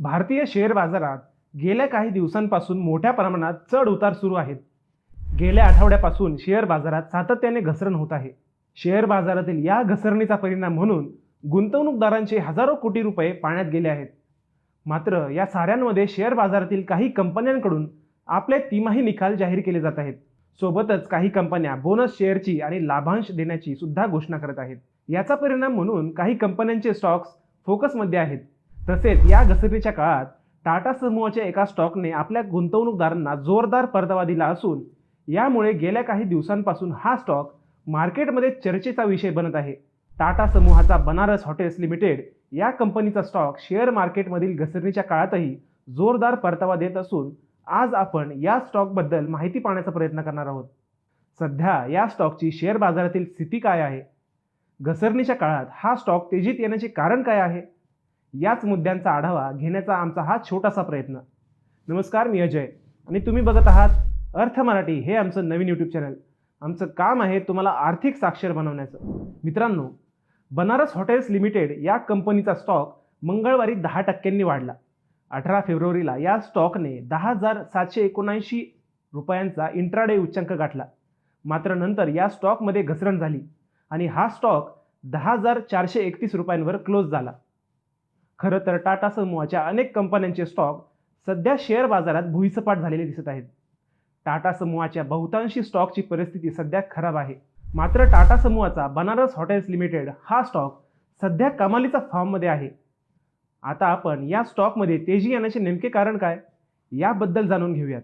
भारतीय शेअर बाजारात गेल्या काही दिवसांपासून मोठ्या प्रमाणात चढ उतार सुरू आहेत. गेल्या आठवड्यापासून शेअर बाजारात सातत्याने घसरण होत आहे. शेअर बाजारातील या घसरणीचा परिणाम म्हणून गुंतवणूकदारांचे हजारो कोटी रुपये पाण्यात गेले आहेत. मात्र या साऱ्यांमध्ये शेअर बाजारातील काही कंपन्यांकडून आपले तिमाही निकाल जाहीर केले जात आहेत. सोबतच काही कंपन्या बोनस शेअरची आणि लाभांश देण्याची सुद्धा घोषणा करत आहेत. याचा परिणाम म्हणून काही कंपन्यांचे स्टॉक्स फोकसमध्ये आहेत. तसेच या घसरणीच्या काळात टाटा समूहाच्या एका स्टॉकने आपल्या गुंतवणूकदारांना जोरदार परतावा दिला असून यामुळे गेल्या काही दिवसांपासून हा स्टॉक मार्केटमध्ये चर्चेचा विषय बनत आहे. टाटा समूहाचा बनारस हॉटेल्स लिमिटेड या कंपनीचा स्टॉक शेअर मार्केटमधील घसरणीच्या काळातही जोरदार परतावा देत असून आज आपण या स्टॉकबद्दल माहिती पाहण्याचा प्रयत्न करणार आहोत. सध्या या स्टॉकची शेअर बाजारातील स्थिती काय आहे, घसरणीच्या काळात हा स्टॉक तेजीत येण्याचे कारण काय आहे, याच मुद्द्यांचा आढावा घेण्याचा आमचा हा छोटासा प्रयत्न. नमस्कार, मी अजय आणि तुम्ही बघत आहात अर्थ मराठी हे आमचं नवीन यूट्यूब चॅनल. आमचं काम आहे तुम्हाला आर्थिक साक्षर बनवण्याचं. मित्रांनो, बनारस हॉटेल्स लिमिटेड या कंपनीचा स्टॉक मंगळवारी 10% वाढला. 18 फेब्रुवारीला या स्टॉकने 10,779 रुपयांचा इंट्राडे उच्चांक गाठला. मात्र नंतर या स्टॉकमध्ये घसरण झाली आणि हा स्टॉक 10,431 रुपयांवर क्लोज झाला. खरं तर टाटा समूहाच्या अनेक कंपन्यांचे स्टॉक सध्या शेअर बाजारात भुईसपाट झालेले दिसत आहेत. टाटा समूहाच्या बहुतांशी स्टॉकची परिस्थिती सध्या खराब आहे. मात्र टाटा समूहाचा बनारस हॉटेल्स लिमिटेड हा स्टॉक सध्या कमालीचा फॉर्ममध्ये आहे. आता आपण या स्टॉकमध्ये तेजी येण्याचे नेमके कारण काय याबद्दल जाणून घेऊयात.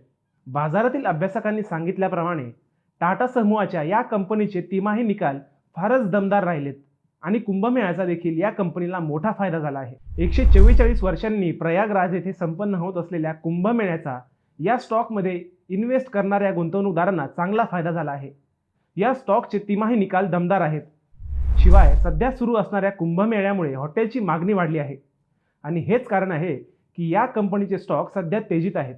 बाजारातील अभ्यासकांनी सांगितल्याप्रमाणे टाटा समूहाच्या या कंपनीचे तिमाही निकाल फारच दमदार राहिलेत आणि कुंभमेळ्याचा देखील या कंपनीला मोठा फायदा झाला आहे. 144 वर्षांनी प्रयागराज येथे संपन्न होत असलेल्या कुंभमेळ्याचा या स्टॉकमध्ये इन्व्हेस्ट करणाऱ्या गुंतवणूकदारांना चांगला फायदा झाला आहे. या स्टॉकचे तिमाही निकाल दमदार आहेत. शिवाय सध्या सुरू असणाऱ्या कुंभमेळ्यामुळे हॉटेलची मागणी वाढली आहे आणि हेच कारण आहे की या कंपनीचे स्टॉक सध्या तेजीत आहेत.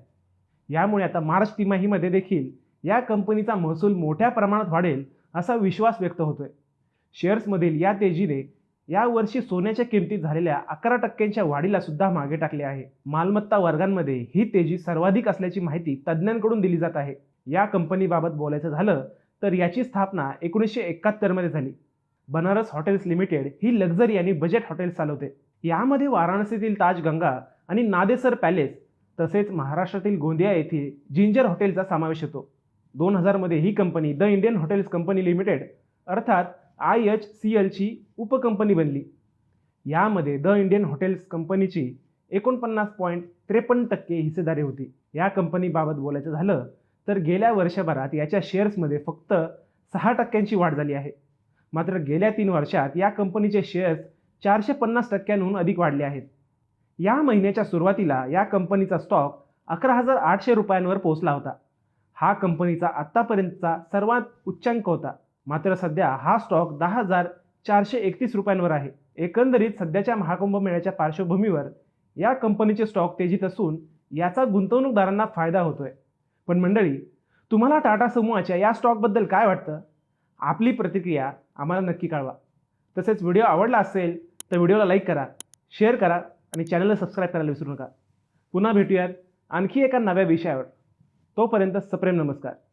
यामुळे आता मार्च तिमाहीमध्ये देखील या कंपनीचा महसूल मोठ्या प्रमाणात वाढेल असा विश्वास व्यक्त होतोय. शेअर्समधील या तेजीने यावर्षी सोन्याच्या किमतीत झालेल्या 11% वाढीला सुद्धा मागे टाकले आहे. मालमत्ता वर्गांमध्ये ही तेजी सर्वाधिक असल्याची माहिती तज्ज्ञांकडून दिली जात आहे. या कंपनीबाबत बोलायचं झालं तर याची स्थापना 1971 मध्ये झाली. बनारस हॉटेल्स लिमिटेड ही लक्झरी आणि बजेट हॉटेल्स चालवते. यामध्ये वाराणसीतील ताज गंगा आणि नादेसर पॅलेस तसेच महाराष्ट्रातील गोंदिया येथे जिंजर हॉटेलचा समावेश होतो. 2000 मध्ये ही company the Indian hotels company limited अर्थात IHCLची उपकंपनी बनली. यामध्ये द इंडियन हॉटेल्स कंपनीची 49.53% हिस्सेदारी होती. या कंपनीबाबत बोलायचं झालं तर गेल्या वर्षभरात याच्या शेअर्समध्ये फक्त 6% वाढ झाली आहे. मात्र गेल्या 3 वर्षात या कंपनीचे शेअर्स 450%हून अधिक वाढले आहेत. या महिन्याच्या सुरुवातीला या कंपनीचा स्टॉक 11,800 रुपयांवर पोहोचला होता. हा कंपनीचा आत्तापर्यंतचा सर्वात उच्चांक होता. मात्र सध्या हा स्टॉक 10,431 रुपयांवर आहे. एकंदरीत सध्याच्या महाकुंभमेळ्याच्या पार्श्वभूमीवर या कंपनीचे स्टॉक तेजीत असून याचा गुंतवणूकदारांना फायदा होतोय. पण मंडळी, तुम्हाला टाटा समूहाच्या या स्टॉकबद्दल काय वाटतं? आपली प्रतिक्रिया आम्हाला नक्की कळवा. तसेच व्हिडिओ आवडला असेल तर व्हिडिओला लाईक करा, शेअर करा आणि चॅनलला सबस्क्राईब करायला विसरू नका. पुन्हा भेटूयात आणखी एका नव्या विषयावर. तोपर्यंत सप्रेम नमस्कार.